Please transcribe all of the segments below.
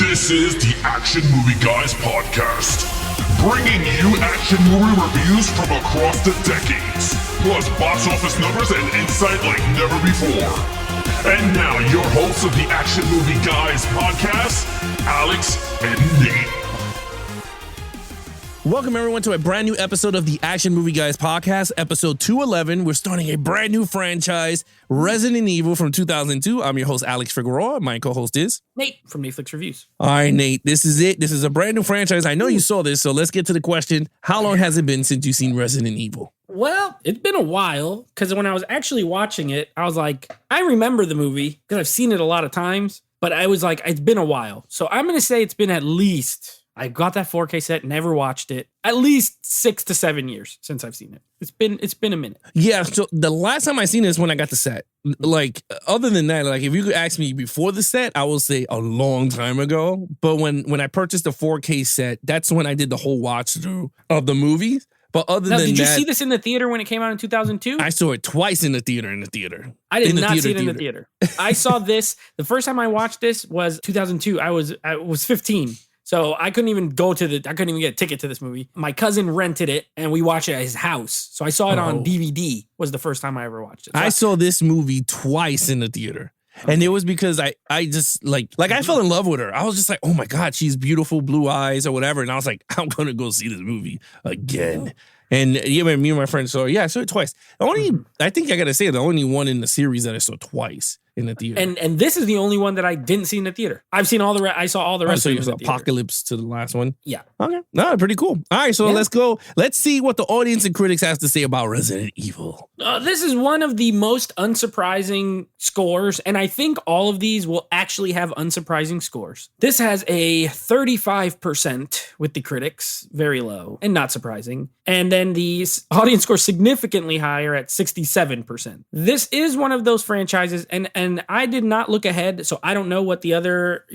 This is the Action Movie Guys podcast, bringing you action movie reviews from across the decades, plus box office numbers and insight like never before. And now, your hosts of the Action Movie Guys podcast, Alex and Nate. Welcome, everyone, to a brand new episode of the Action Movie Guys podcast, episode 211. We're starting a brand new franchise, Resident Evil from 2002. I'm your host, Alex Figueroa. My co-host is Nate from Netflix Reviews. All right, Nate, this is it. This is a brand new franchise. I know you saw this, so let's get to the question. How long has it been since you've seen Resident Evil? Well, it's been a while, because when I was actually watching it, I was like, I remember the movie, because I've seen it a lot of times, but I was like, it's been a while. So I'm going to say it's been at least... I got that 4K set, never watched it. At least 6 to 7 years since I've seen it. It's been a minute. Yeah, so the last time I seen it is when I got the set. Like, other than that, like, if you could ask me before the set, I will say a long time ago. But when I purchased the 4K set, that's when I did the whole watch through of the movies. But other than that... Did you see this in the theater when it came out in 2002? I saw it twice in the theater. I did not see it in the theater. I saw this, the first time I watched this was 2002. I was 15. So I couldn't even get a ticket to this movie. My cousin rented it and we watched it at his house. So I saw it on DVD was the first time I ever watched it. So I saw this movie twice in the theater. Okay. And it was because I just like I fell in love with her. I was just like, oh my God, she's beautiful, blue eyes or whatever. And I was like, I'm going to go see this movie again. And yeah, me and my friend saw I saw it twice. I think I got to say, the only one in the series that I saw twice in the theater. And this is the only one that I didn't see in the theater. I've seen I saw all the rest of them in the theater. Apocalypse to the last one? Yeah. Okay. No, pretty cool. All right, so let's go. Let's see what the audience and critics has to say about Resident Evil. This is one of the most unsurprising scores, and I think all of these will actually have unsurprising scores. This has a 35% with the critics, very low, and not surprising. And then the audience score significantly higher at 67%. This is one of those franchises, and I did not look ahead, so I don't know what the other,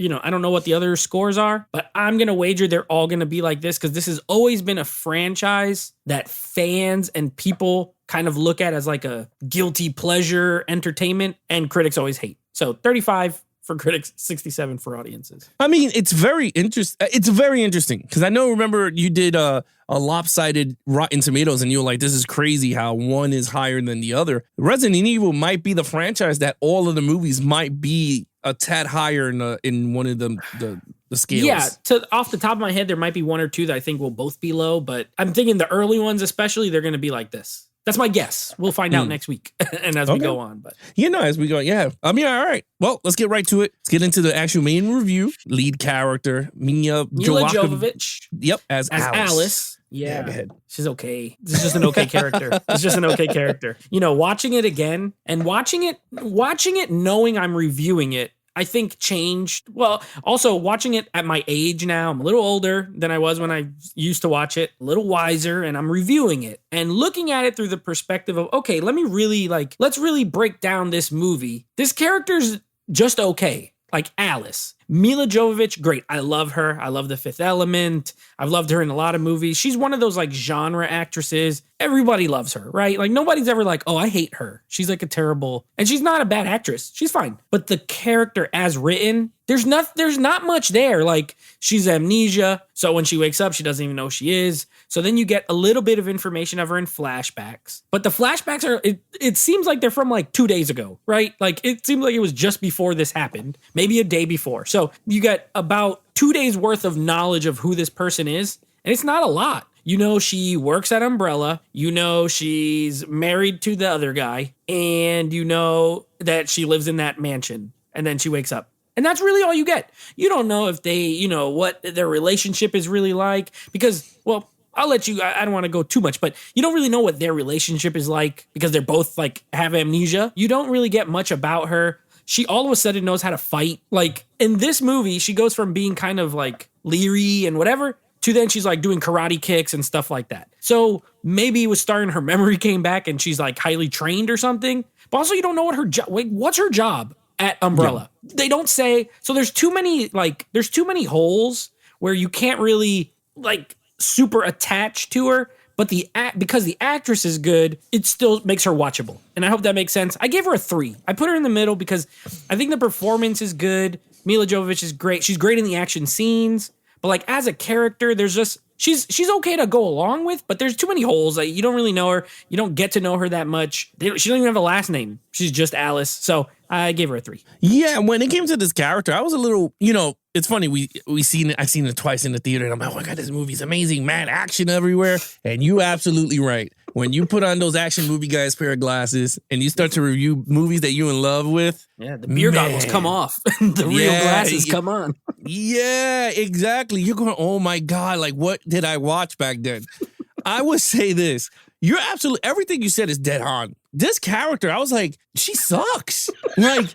scores are, but I'm going to wager they're all going to be like this, because this has always been a franchise that fans and people kind of look at as like a guilty pleasure entertainment, and critics always hate. So 35 for critics, 67 for audiences. I mean, it's very interesting. It's very interesting because remember you did a lopsided Rotten Tomatoes and you were like, this is crazy how one is higher than the other. Resident Evil might be the franchise that all of the movies might be a tad higher in one of the scales. Yeah, off the top of my head, there might be one or two that I think will both be low, but I'm thinking the early ones especially, they're going to be like this. That's my guess. We'll find out next week and as we go on. But as we go, yeah. All right. Well, let's get right to it. Let's get into the actual main review. Lead character, Milla Jovovich. Yep, as Alice. Yeah, she's okay. This is just an okay character. It's just an okay character. Watching it again and watching it knowing I'm reviewing it, I think changed. Well, also watching it at my age now, I'm a little older than I was when I used to watch it, a little wiser, and I'm reviewing it and looking at it through the perspective of, okay, let's really break down this movie. This character's just okay. Like Alice. Milla Jovovich, great. I love her. I love The Fifth Element. I've loved her in a lot of movies. She's one of those like genre actresses. Everybody loves her, right? Like nobody's ever like, oh, I hate her. She's like and she's not a bad actress. She's fine. But the character as written, there's not much there. Like she's amnesia. So when she wakes up, she doesn't even know who she is. So then you get a little bit of information of her in flashbacks. But the flashbacks it seems like they're from like 2 days ago, right? Like it seems like it was just before this happened, maybe a day before. So you got about 2 days worth of knowledge of who this person is. And it's not a lot. She works at Umbrella. She's married to the other guy. And that she lives in that mansion. And then she wakes up. And that's really all you get. You don't know if they, what their relationship is really like. Because, well, I'll let you, I don't want to go too much, but you don't really know what their relationship is like because they're both like have amnesia. You don't really get much about her. She all of a sudden knows how to fight. Like in this movie, she goes from being kind of like leery and whatever to then she's like doing karate kicks and stuff like that. So maybe it was starting her memory came back and she's like highly trained or something. But also you don't know what her job, what's her job at Umbrella? Yeah. They don't say, so there's too many holes where you can't really like super attached to her. But because the actress is good, it still makes her watchable. And I hope that makes sense. I gave her a 3. I put her in the middle because I think the performance is good. Mila Jovovich is great. She's great in the action scenes, but like as a character, there's just she's okay to go along with, but there's too many holes. Like, you don't really know her. You don't get to know her that much. She don't even have a last name. She's just Alice. So I gave her a 3. Yeah, when it came to this character, I was a little, it's funny. I've seen it twice in the theater, and I'm like, oh my God, this movie's amazing, man. Action everywhere. And you absolutely right. When you put on those action movie guys pair of glasses and you start to review movies that you're in love with. Yeah, the beer goggles come off. The real glasses come on. Yeah, exactly. You're going, oh my God, like what did I watch back then? I would say this. You're absolutely, everything you said is dead on. This character, I was like, she sucks. But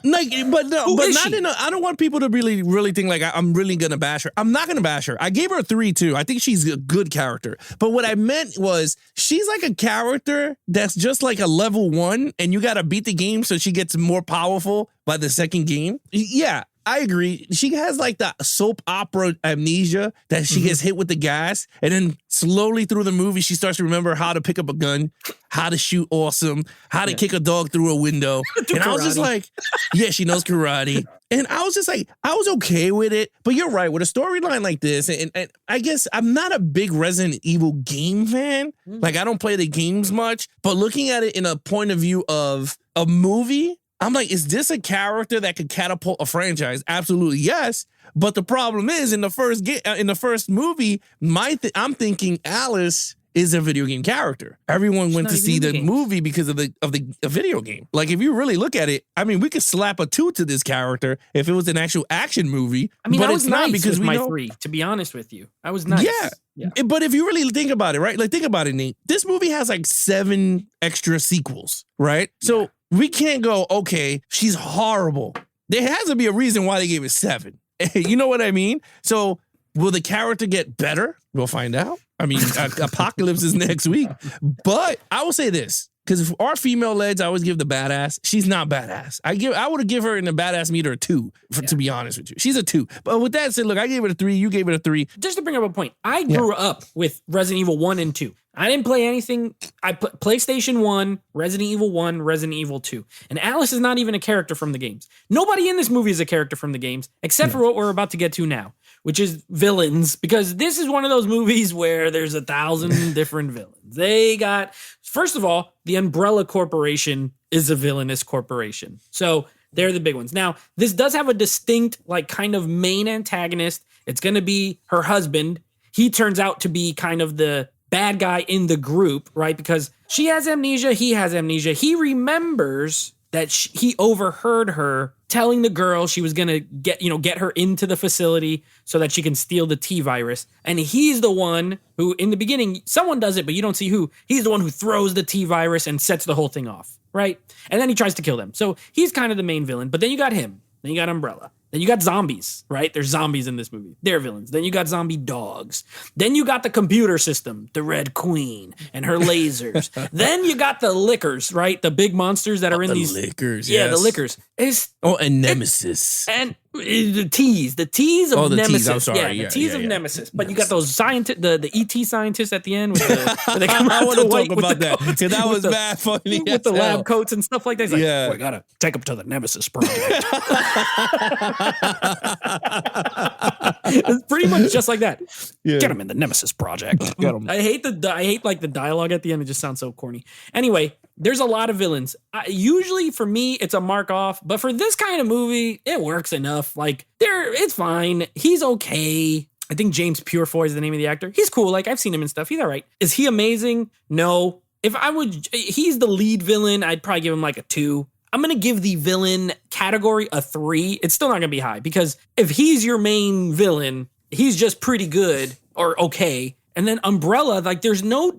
not in I don't want people to really think like I'm really gonna bash her. I'm not gonna bash her. I gave her a 3 too. I think she's a good character. But what I meant was she's like a character that's just like a level 1, and you gotta beat the game so she gets more powerful by the second game. Yeah. I agree. She has like the soap opera amnesia that she gets hit with the gas, and then slowly through the movie, she starts to remember how to pick up a gun, how to shoot awesome, how to kick a dog through a window. And I was just like, yeah, she knows karate. And I was just like, I was okay with it. But you're right, with a storyline like this, and I guess I'm not a big Resident Evil game fan. Like, I don't play the games much, but looking at it in a point of view of a movie, I'm like, is this a character that could catapult a franchise? Absolutely, yes. But the problem is, in the first movie, I'm thinking Alice is a video game character. Everyone went to see the movie because of the video game. Like, if you really look at it, I mean, we could slap a 2 to this character if it was an actual action movie. I mean, but I was it's not nice because with we my know. 3. To be honest with you, I was nice. Yeah. But if you really think about it, right? Like, think about it, Nate. This movie has like 7 extra sequels, right? So we can't go, okay, she's horrible. There has to be a reason why they gave it 7. You know what I mean? So will the character get better? We'll find out. I mean, Apocalypse is next week. But I will say this, because our female leads, I always give the badass. She's not badass. I would give her in the badass meter a 2, to be honest with you. She's a 2. But with that said, look, I gave it a 3. You gave it a 3. Just to bring up a point, I grew up with Resident Evil 1 and 2. I didn't play anything. I put PlayStation 1, Resident Evil 1, Resident Evil 2. And Alice is not even a character from the games. Nobody in this movie is a character from the games, except for what we're about to get to now, which is villains, because this is one of those movies where there's 1,000 different villains. They got, first of all, the Umbrella Corporation is a villainous corporation. So they're the big ones. Now, this does have a distinct, like, kind of main antagonist. It's going to be her husband. He turns out to be kind of the bad guy in the group, right? Because she has amnesia, he has amnesia. He remembers that he overheard her telling the girl she was gonna get her into the facility so that she can steal the T virus. And he's the one who, in the beginning, someone does it, but you don't see who. He's the one who throws the T virus and sets the whole thing off, right? And then he tries to kill them. So he's kind of the main villain. But then you got him. Then you got Umbrella. Then you got zombies, right? There's zombies in this movie. They're villains. Then you got zombie dogs. Then you got the computer system, the Red Queen and her lasers. Then you got the lickers, right? The big monsters that are in these. Lickers, yeah, the lickers. And Nemesis. And the T's of Nemesis. T's, I'm sorry. Yeah, the T's of Nemesis. But you got those scientists, the ET scientists at the end. With the, they come I out want to white talk with about the that. coats, Because that was the, bad funny. with the lab coats and stuff like that. He's like, Yeah. we gotta take them to the Nemesis project. It's pretty much just like that. Yeah. Get him in the Nemesis project. Get 'em. I hate like the dialogue at the end. It just sounds so corny. Anyway, there's a lot of villains. Usually for me, it's a mark off, but for this kind of movie, it works enough. Like it's fine. He's okay. I think James Purefoy is the name of the actor. He's cool. Like, I've seen him and stuff. He's all right. Is he amazing? No. He's the lead villain. I'd probably give him like a 2. I'm going to give the villain category a 3. It's still not going to be high, because if he's your main villain, he's just pretty good or okay. And then Umbrella, like, there's no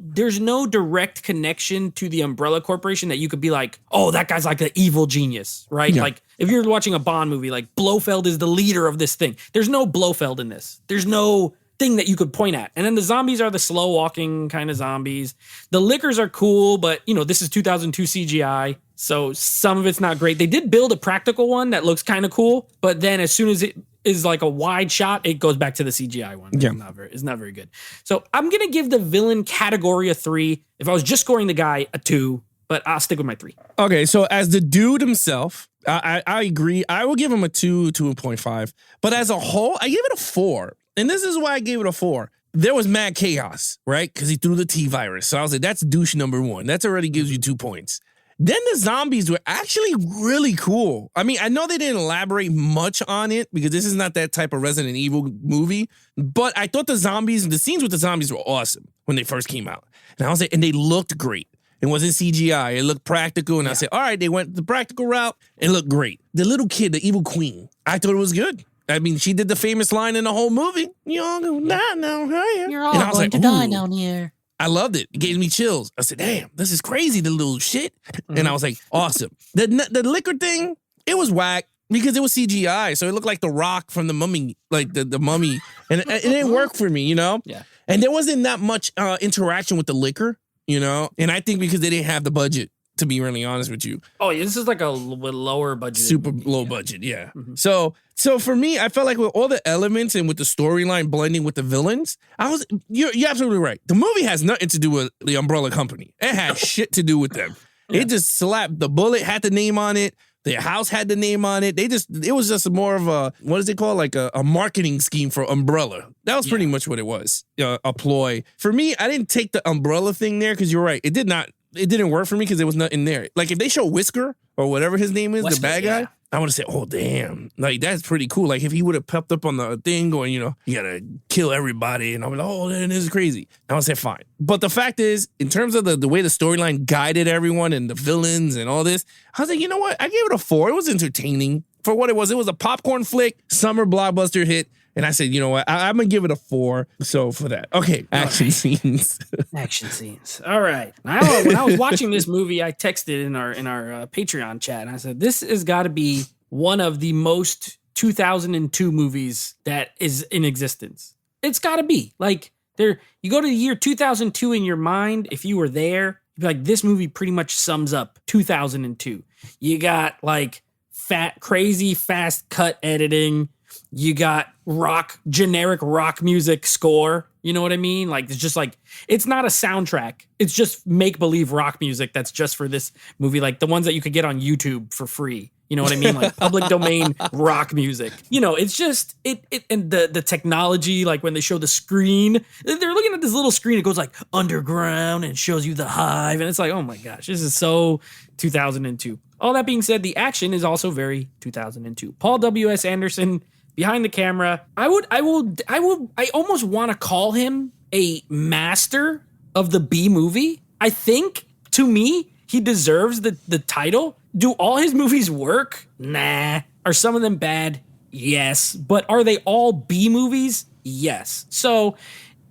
direct connection to the Umbrella Corporation that you could be like, oh, that guy's like the evil genius, right? Yeah. Like, if you're watching a Bond movie, like, Blofeld is the leader of this thing. There's no Blofeld in this. There's no thing that you could point at. And then the zombies are the slow walking kind of zombies. The lickers are cool, but this is 2002 CGI. So some of it's not great. They did build a practical one that looks kind of cool, but then as soon as it is like a wide shot, it goes back to the CGI one. Yeah. It's not very good. So I'm going to give the villain category a 3. If I was just scoring the guy, a 2, but I'll stick with my 3. Okay, so as the dude himself, I agree. I will give him a 2.5. But as a whole, I give it a 4. And this is why I gave it a 4. There was mad chaos, right? Because he threw the T-virus. So I was like, that's douche number 1. That's already gives you 2 points. Then the zombies were actually really cool. I mean, I know they didn't elaborate much on it because this is not that type of Resident Evil movie, but I thought the scenes with the zombies were awesome when they first came out. And I was like, and they looked great. It wasn't CGI. It looked practical. And I said, all right, they went the practical route. It looked great. The little kid, the evil queen, I thought it was good. I mean, she did the famous line in the whole movie. You're all going to die now, here. You're all going to die down here. I loved it. It gave me chills. I said, damn, this is crazy, the little shit. And I was like, awesome. The liquor thing, it was whack because it was CGI. So it looked like the rock from the mummy, like the mummy. And it didn't work for me, you know? Yeah. And there wasn't that much interaction with the liquor, you know? And I think because they didn't have the budget, to be really honest with you. Oh, yeah, this is like a lower budget. Super low budget, yeah. Mm-hmm. So for me, I felt like with all the elements and with the storyline blending with the villains, you're absolutely right. The movie has nothing to do with the Umbrella Company. It had shit to do with them. Yeah. It just slapped the bullet, had the name on it. Their house had the name on it. It was just more of a, what is it called? Like a marketing scheme for Umbrella. That was pretty much what it was, a ploy. For me, I didn't take the Umbrella thing there because you're right. It didn't work for me because there was nothing there. Like if they show Whisker or whatever his name is, the bad guy, I would have said, oh, damn. Like that's pretty cool. Like if he would have pepped up on the thing going, you gotta kill everybody. And I'm like, oh, this is crazy. I would say fine. But the fact is, in terms of the way the storyline guided everyone and the villains and all this, I was like, you know what? I gave it a 4. It was entertaining for what it was. It was a popcorn flick, summer blockbuster hit. And I said, you know what? I'm going to give it a 4. So for that. Okay. Action scenes. Action scenes. All right. When I was watching this movie, I texted in our Patreon chat and I said, this has got to be one of the most 2002 movies that is in existence. It's got to be. Like you go to the year 2002 in your mind. If you were there, you'd be like, this movie pretty much sums up 2002. You got like crazy fast cut editing. You got generic rock music score. You know what I mean? Like, it's just like, it's not a soundtrack. It's just make-believe rock music that's just for this movie. Like the ones that you could get on YouTube for free. You know what I mean? Like public domain rock music. It's just, and the technology, like when they show the screen, they're looking at this little screen. It goes like underground and shows you the hive. And it's like, oh my gosh, this is so 2002. All that being said, the action is also very 2002. Paul W.S. Anderson behind the camera. I almost want to call him a master of the B movie. I think, to me, he deserves the title. Do all his movies work? Nah. Are some of them bad? Yes. But are they all B movies? Yes. So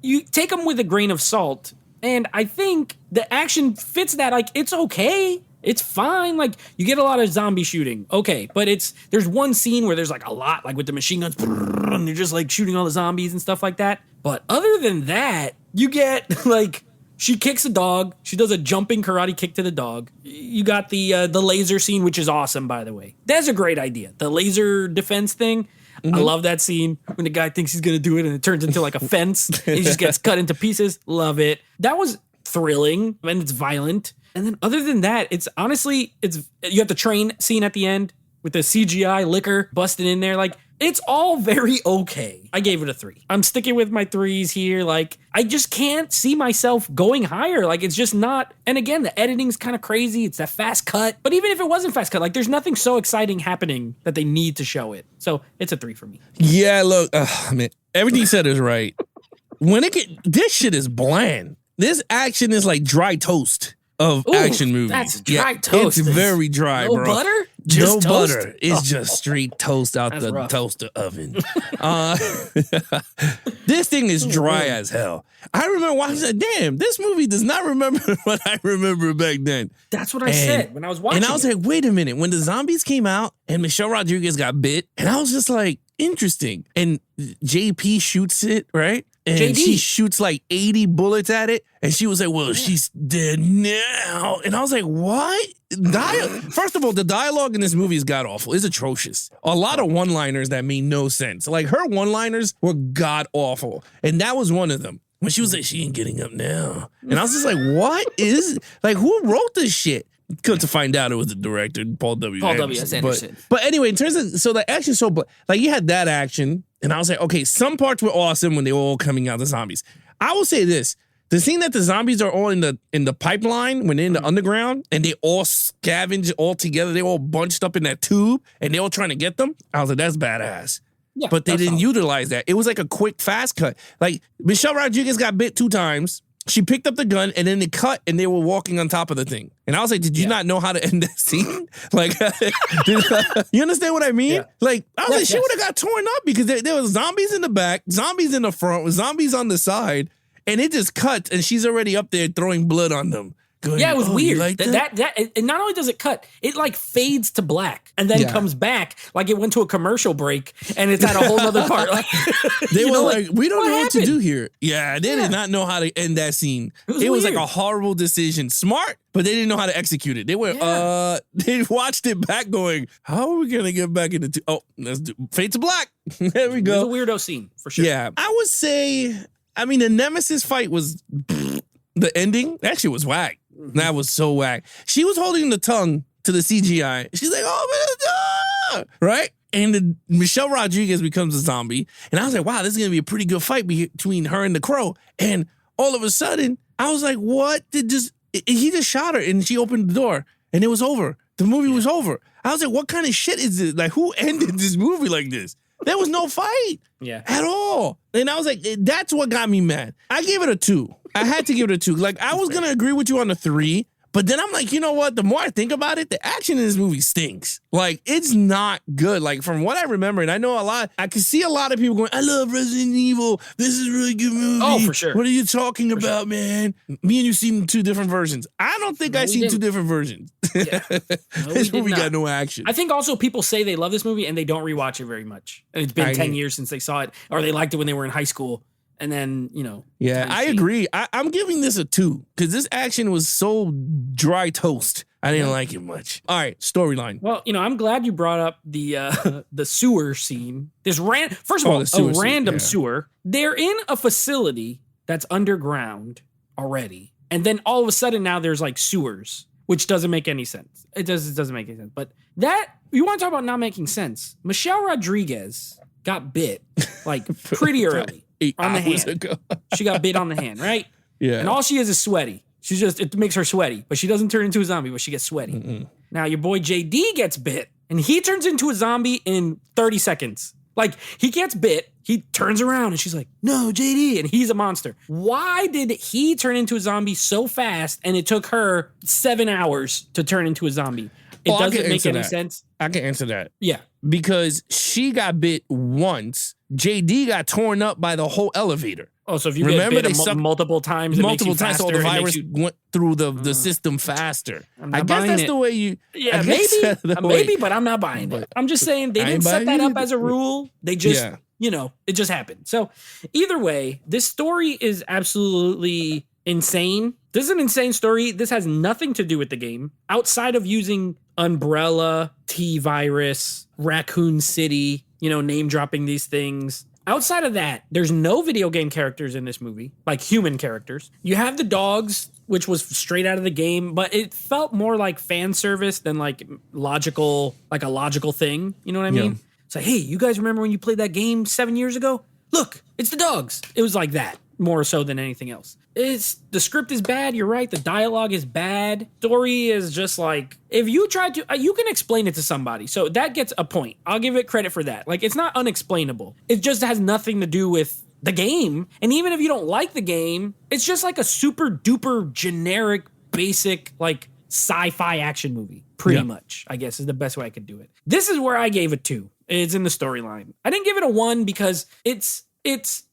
you take them with a grain of salt. And I think the action fits that. Like, it's okay. It's fine. Like, you get a lot of zombie shooting. Okay. But there's one scene where there's like a lot, like with the machine guns, and you're just like shooting all the zombies and stuff like that. But other than that, you get like, she kicks a dog. She does a jumping karate kick to the dog. You got the laser scene, which is awesome, by the way. That's a great idea. The laser defense thing. Mm-hmm. I love that scene when the guy thinks he's going to do it and it turns into like a fence. And he just gets cut into pieces. Love it. That was thrilling and it's violent. And then other than that, it's honestly, you have the train scene at the end with the CGI liquor busting in there. Like, it's all very okay. I gave it a 3. I'm sticking with my 3s here. Like, I just can't see myself going higher. Like, it's just not. And again, the editing's kind of crazy. It's that fast cut. But even if it wasn't fast cut, like, there's nothing so exciting happening that they need to show it. So it's a 3 for me. Yeah, look, man, everything you said is right. This shit is bland. This action is like dry toast of action movies. That's dry toast. It's very dry, no bro. Butter? Just no toast? Butter. It's just straight toast out the rough. toaster oven. This thing is dry as hell. I remember watching that. Damn, this movie does not remember what I remember back then. That's what I said when I was watching. And I was like, wait a minute. When the zombies came out and Michelle Rodriguez got bit, and I was just like, interesting. And JP shoots it, right? And JD. She shoots like 80 bullets at it. And she was like, well, she's dead now. And I was like, what? First of all, the dialogue in this movie is god-awful. It's atrocious. A lot of one-liners that made no sense. Like, her one-liners were god-awful. And that was one of them. When she was like, she ain't getting up now. And I was just like, what is, like, who wrote this shit? Come to find out, it was the director, Paul W. Paul W. S. Anderson. But anyway, in terms of, so the action, like you had that action, and I was like, okay, some parts were awesome when they were all coming out, the zombies. I will say this. The scene that the zombies are all in the pipeline, when they're in the underground, and they all scavenge all together, they all bunched up in that tube, and they all trying to get them, I was like, that's badass. Yeah, but they didn't utilize that. It was like a quick, fast cut. Like, Michelle Rodriguez got bit 2 times. She picked up the gun, and then they cut, and they were walking on top of the thing. And I was like, did you not know how to end that scene? Like, you understand what I mean? Yeah. Like, I was like, she would have got torn up because there was zombies in the back, zombies in the front, zombies on the side, and it just cuts, and she's already up there throwing blood on them. Going, yeah, it was weird. Like that and not only does it cut, it like fades to black and then comes back like it went to a commercial break and it's at a whole other part. Like, they were like, we don't know what to happened? do here. Yeah, they did not know how to end that scene. It was like a horrible decision. Smart, but they didn't know how to execute it. They were, they watched it back going, how are we going to get back into, let's do fade to black. There we go. It was a weirdo scene for sure. Yeah, I would say, I mean, the Nemesis fight was, the ending actually was whack. That was so whack. She was holding the tongue to the CGI. She's like, oh, right? And Michelle Rodriguez becomes a zombie. And I was like, wow, this is going to be a pretty good fight between her and the Crow. And all of a sudden, I was like, what? He just shot her and she opened the door and it was over. The movie was over. I was like, what kind of shit is this? Like, who ended this movie like this? There was no fight at all. And I was like, that's what got me mad. I gave it a 2. I had to give it a 2. Like, I was going to agree with you on the 3, but then I'm like, you know what? The more I think about it, the action in this movie stinks. Like, it's not good. Like, from what I remember, and I know I can see a lot of people going, I love Resident Evil. This is a really good movie. Oh, for sure. What are you talking about, man? Me and you seen 2 different versions. I don't think I seen 2 different versions. Yeah. This movie got no action. I think also people say they love this movie and they don't rewatch it very much. And it's been 10 years since they saw it, or they liked it when they were in high school. And then, Yeah, I agree. I'm giving this a 2 because this action was so dry toast. I didn't like it much. All right, storyline. Well, I'm glad you brought up the sewer scene. First of all, a random sewer. They're in a facility that's underground already. And then all of a sudden now there's like sewers, which doesn't make any sense. It doesn't make any sense. But you want to talk about not making sense. Michelle Rodriguez got bit like pretty early. On the hand. Ago. She got bit on the hand, right? Yeah. And all she is sweaty. It makes her sweaty, but she doesn't turn into a zombie, but she gets sweaty. Now your boy JD gets bit and he turns into a zombie in 30 seconds. Like, he gets bit, he turns around and she's like, no, JD, and he's a monster. Why did he turn into a zombie so fast and it took her 7 hours to turn into a zombie? It doesn't make any sense. I can answer that. Yeah. Because she got bit once. JD got torn up by the whole elevator. Oh, so if you get bit multiple times, so the virus went through the system faster. I guess that's the way you... Yeah, maybe, but I'm not buying it. I'm just saying they didn't set that up as a rule. They just, it just happened. So either way, this story is absolutely insane. This is an insane story. This has nothing to do with the game outside of using Umbrella, T-Virus, Raccoon City, name dropping these things. Outside of that, there's no video game characters in this movie, like human characters. You have the dogs, which was straight out of the game, but it felt more like fan service than like a logical thing. You know what I mean? Yeah. It's like, hey, you guys remember when you played that game 7 years ago? Look, it's the dogs. It was like that, more so than anything else. The script is bad, you're right. The dialogue is bad. Story is just like, if you try to, you can explain it to somebody. So that gets a point. I'll give it credit for that. Like, it's not unexplainable. It just has nothing to do with the game. And even if you don't like the game, it's just like a super duper generic, basic, like sci-fi action movie. Pretty much, I guess, is the best way I could do it. This is where I gave it 2. It's in the storyline. I didn't give it a 1 because it's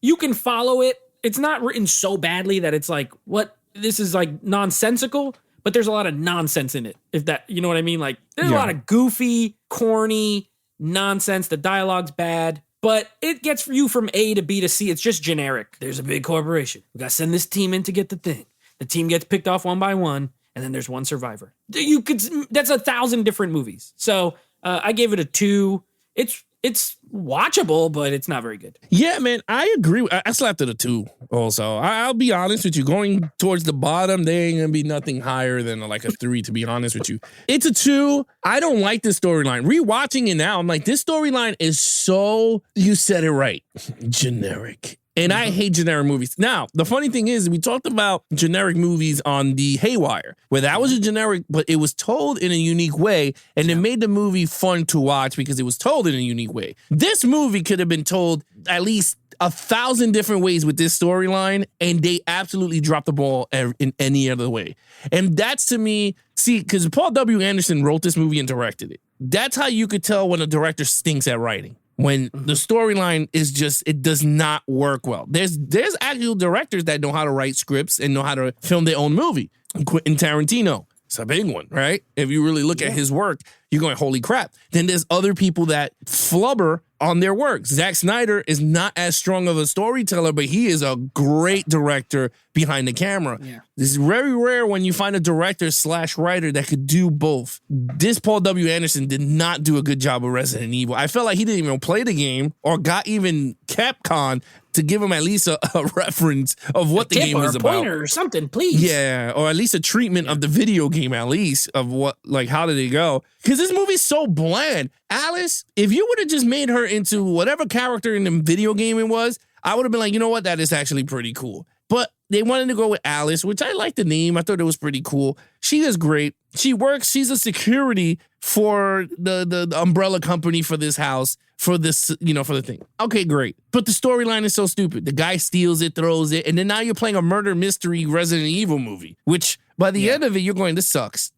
you can follow it. It's not written so badly that it's like, what? This is like nonsensical, but there's a lot of nonsense in it. If that, you know what I mean? Like, there's a lot of goofy, corny nonsense. The dialogue's bad, but it gets you from A to B to C. It's just generic. There's a big corporation. We got to send this team in to get the thing. The team gets picked off one by one, and then there's one survivor. That's 1,000 different movies. So I gave it a 2. It's It's watchable, but it's not very good. Yeah, man, I agree. I slapped it a 2 also. I'll be honest with you. Going towards the bottom, there ain't going to be nothing higher than like a 3, to be honest with you. It's a 2. I don't like this storyline. Rewatching it now, I'm like, this storyline is so, you said it right, generic. And I hate generic movies. Now, the funny thing is, we talked about generic movies on the Haywire, where that was a generic, but it was told in a unique way, and it made the movie fun to watch because it was told in a unique way. This movie could have been told at least 1,000 different ways with this storyline, and they absolutely dropped the ball in any other way. And that's, to me, see, because Paul W. Anderson wrote this movie and directed it. That's how you could tell when a director stinks at writing. When the storyline is just, it does not work well. There's actual directors that know how to write scripts and know how to film their own movie. Quentin Tarantino, it's a big one, right? If you really look at his work, you're going, holy crap. Then there's other people that flubber on their work. Zack Snyder is not as strong of a storyteller, but he is a great director behind the camera. Yeah. This is very rare when you find a director / writer that could do both. This Paul W. Anderson did not do a good job of Resident Evil. I felt like he didn't even play the game or got even Capcom to give him at least a reference of what the game was about. Pointer or something, please. Yeah, or at least a treatment of the video game, at least, of what, like, how did it go? Because this movie's so bland. Alice, if you would have just made her into whatever character in the video game it was, I would have been like, you know what, that is actually pretty cool. But they wanted to go with Alice, which I like the name. I thought it was pretty cool. She is great. She works. She's a security for the umbrella company for this house, for this, for the thing. Okay, great. But the storyline is so stupid. The guy steals it, throws it, and then now you're playing a murder mystery Resident Evil movie, which by the end of it, you're going, this sucks.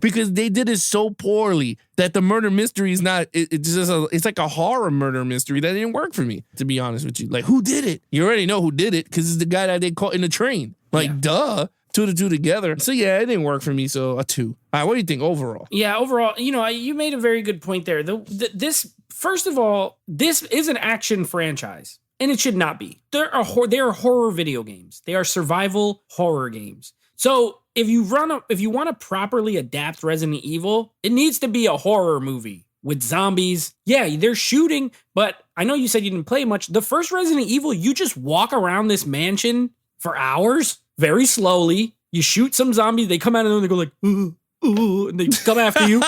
Because they did it so poorly that the murder mystery is not, it's like a horror murder mystery that didn't work for me, to be honest with you. Like, who did it? You already know who did it because it's the guy that they caught in the train. Like, duh. 2 to 2 together. So yeah, it didn't work for me. So a 2. All right, what do you think overall? Yeah, overall, you made a very good point there. This, first of all, this is an action franchise, and it should not be. They are horror video games. They are survival horror games. So if you want to properly adapt Resident Evil, it needs to be a horror movie with zombies. Yeah, they're shooting, but I know you said you didn't play much. The first Resident Evil, you just walk around this mansion for hours, very slowly. You shoot some zombies. They come out and they go like, ooh, ooh, and they come after you.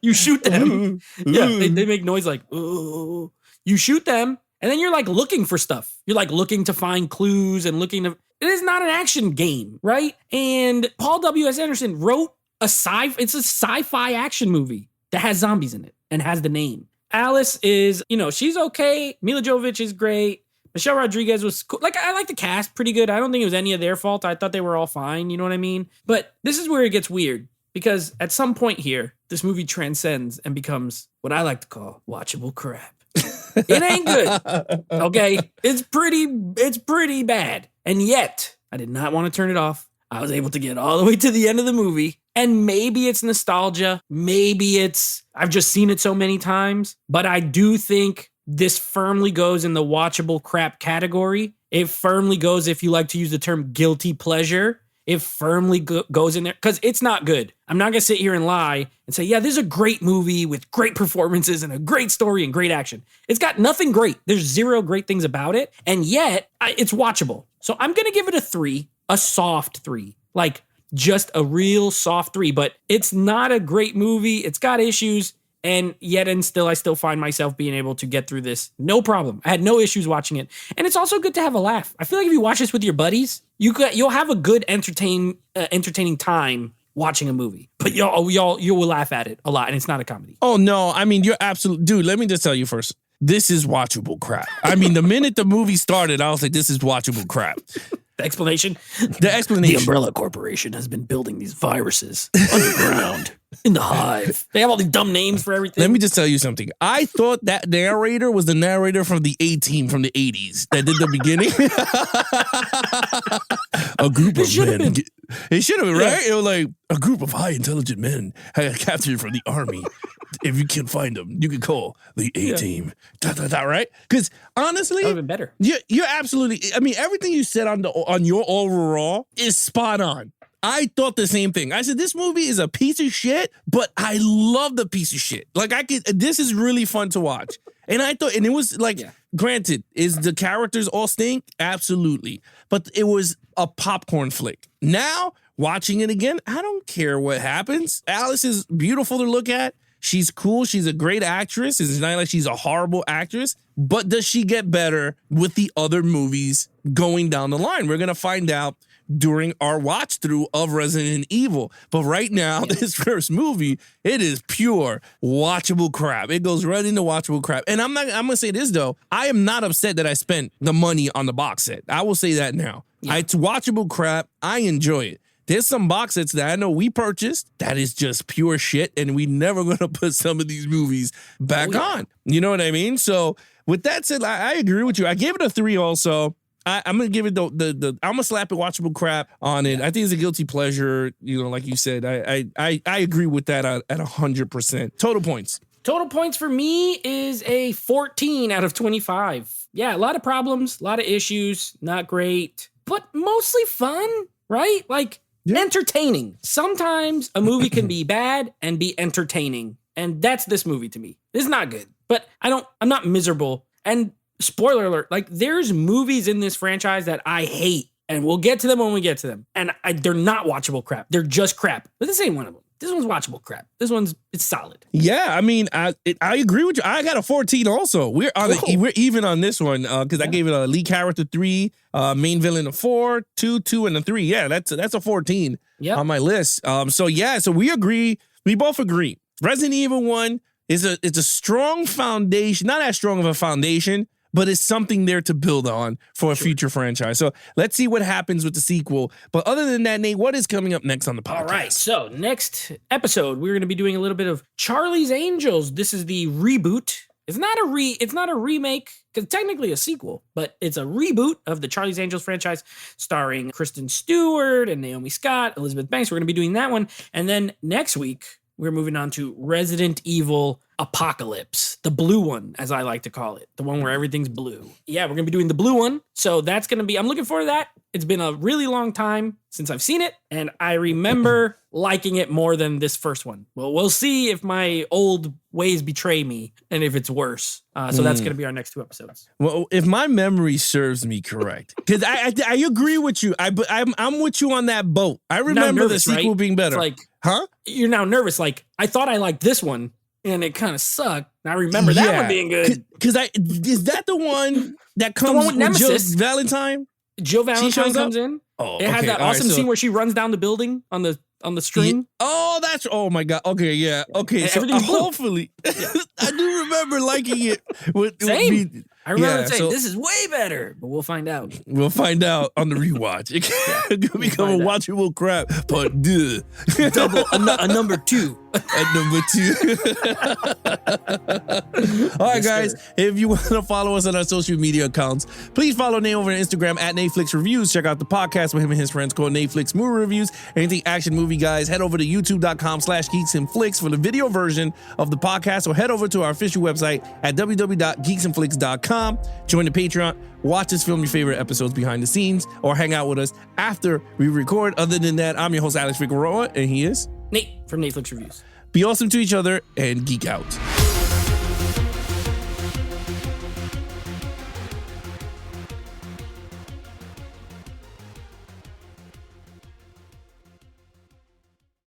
You shoot them. Yeah, they make noise like, ooh. You shoot them, and then you're like looking for stuff. You're like looking to find clues and looking to... It is not an action game, right? And Paul W.S. Anderson wrote it's a sci-fi action movie that has zombies in it and has the name. Alice is, she's okay. Mila Jovovich is great. Michelle Rodriguez was cool. Like, I like the cast pretty good. I don't think it was any of their fault. I thought they were all fine. You know what I mean? But this is where it gets weird because at some point here, this movie transcends and becomes what I like to call watchable crap. It ain't good. Okay. It's pretty bad. And yet I did not want to turn it off. I was able to get all the way to the end of the movie. And maybe it's nostalgia. Maybe I've just seen it so many times, but I do think this firmly goes in the watchable crap category. It firmly goes, if you like to use the term guilty pleasure, it firmly goes in there because it's not good. I'm not going to sit here and lie and say, yeah, this is a great movie with great performances and a great story and great action. It's got nothing great. There's 0 great things about it. And yet it's watchable. So I'm going to give it a 3, a soft 3, like just a real soft 3, but it's not a great movie. It's got issues. And yet and still, I still find myself being able to get through this. No problem. I had no issues watching it. And it's also good to have a laugh. I feel like if you watch this with your buddies, you'll have a good entertaining time watching a movie. But you will laugh at it a lot. And it's not a comedy. Oh, no. I mean, you're absolute. Dude, let me just tell you first. This is watchable crap. I mean, the minute the movie started, I was like, this is watchable crap. The explanation? The Umbrella Corporation has been building these viruses underground in the hive. They have all these dumb names for everything. Let me just tell you something. I thought that narrator was the narrator from the A-Team from the 80s that did the beginning. A group of men. It should have been, right? Yeah. It was like a group of high intelligent men captured from the army. If you can find them, you can call the A-Team. Right? Because honestly, that would have been better. You're absolutely. I mean, everything you said on your overall is spot on. I thought the same thing. I said, this movie is a piece of shit, but I love the piece of shit. Like this is really fun to watch. And I thought, and it was like, granted, is the characters all stink? Absolutely. But it was a popcorn flick. Now, watching it again, I don't care what happens. Alice is beautiful to look at. She's cool. She's a great actress. It's not like she's a horrible actress. But does she get better with the other movies going down the line? We're going to find out during our watch through of Resident Evil. But right now, this first movie, it is pure watchable crap. It goes right into watchable crap. And I'm going to say this, though. I am not upset that I spent the money on the box set. I will say that now. Yeah. It's watchable crap. I enjoy it. There's some box sets that I know we purchased that is just pure shit, and we never going to put some of these movies back on. You know what I mean? So with that said, I agree with you. I gave it a 3 also. I'm going to give it the I'm going to slap it watchable crap on it. I think it's a guilty pleasure. You know, like you said, I agree with that at 100%. Total points. Total points for me is a 14 out of 25. Yeah, a lot of problems, a lot of issues, not great, but mostly fun, right? Like, entertaining. Sometimes a movie can be bad and be entertaining. And that's this movie to me. It's not good, but I'm not miserable. And spoiler alert, like there's movies in this franchise that I hate, and we'll get to them when we get to them. And they're not watchable crap. They're just crap. But this ain't one of them. This one's watchable crap. It's solid. Yeah, I mean, I agree with you. I got a 14 also. We're even on this one because I gave it a lead character 3, main villain a 4, 2, and a 3. Yeah, that's a 14 on my list. So we agree. We both agree. Resident Evil 1 it's a strong foundation, not as strong of a foundation, but it's something there to build on for a future franchise. So let's see what happens with the sequel. But other than that, Nate, what is coming up next on the podcast? All right. So next episode, we're going to be doing a little bit of Charlie's Angels. This is the reboot. It's not a remake, because technically a sequel, but it's a reboot of the Charlie's Angels franchise starring Kristen Stewart and Naomi Scott, Elizabeth Banks. We're going to be doing that one. And then next week, we're moving on to Resident Evil Apocalypse, the blue one, as I like to call it, the one where everything's blue. Yeah, we're going to be doing the blue one. So that's going to be, I'm looking forward to that. It's been a really long time since I've seen it, and I remember liking it more than this first one. Well, we'll see if my old ways betray me and if it's worse. So that's going to be our next 2 episodes. Well, if my memory serves me correct, because I agree with you. I'm with you on that boat. I remember nervous, the sequel being better. It's like, you're now nervous. Like, I thought I liked this one, and it kind of sucked. I remember that one being good. Because is that the one that comes with Nemesis? Jill Valentine? Jill Valentine comes in. Oh, it has that awesome scene where she runs down the building on the string. Oh my God. Okay, yeah. Okay, and so hopefully I do remember liking it. Same. I remember saying, this is way better, but we'll find out. We'll find out on the rewatch. It could become a watchable crap, but double a number 2. A number 2. All right, guys. If you want to follow us on our social media accounts, please follow Nate over on Instagram at Netflix Reviews. Check out the podcast with him and his friends called Netflix Movie Reviews. Anything action movie, guys, head over to youtube.com/geeksandflix for the video version of the podcast, or head over to our official website at www.geeksandflix.com. Join the Patreon, watch us film your favorite episodes behind the scenes, or hang out with us after we record. Other than that, I'm your host, Alex Figueroa, and he is Nate from Netflix Reviews. Be awesome to each other and geek out.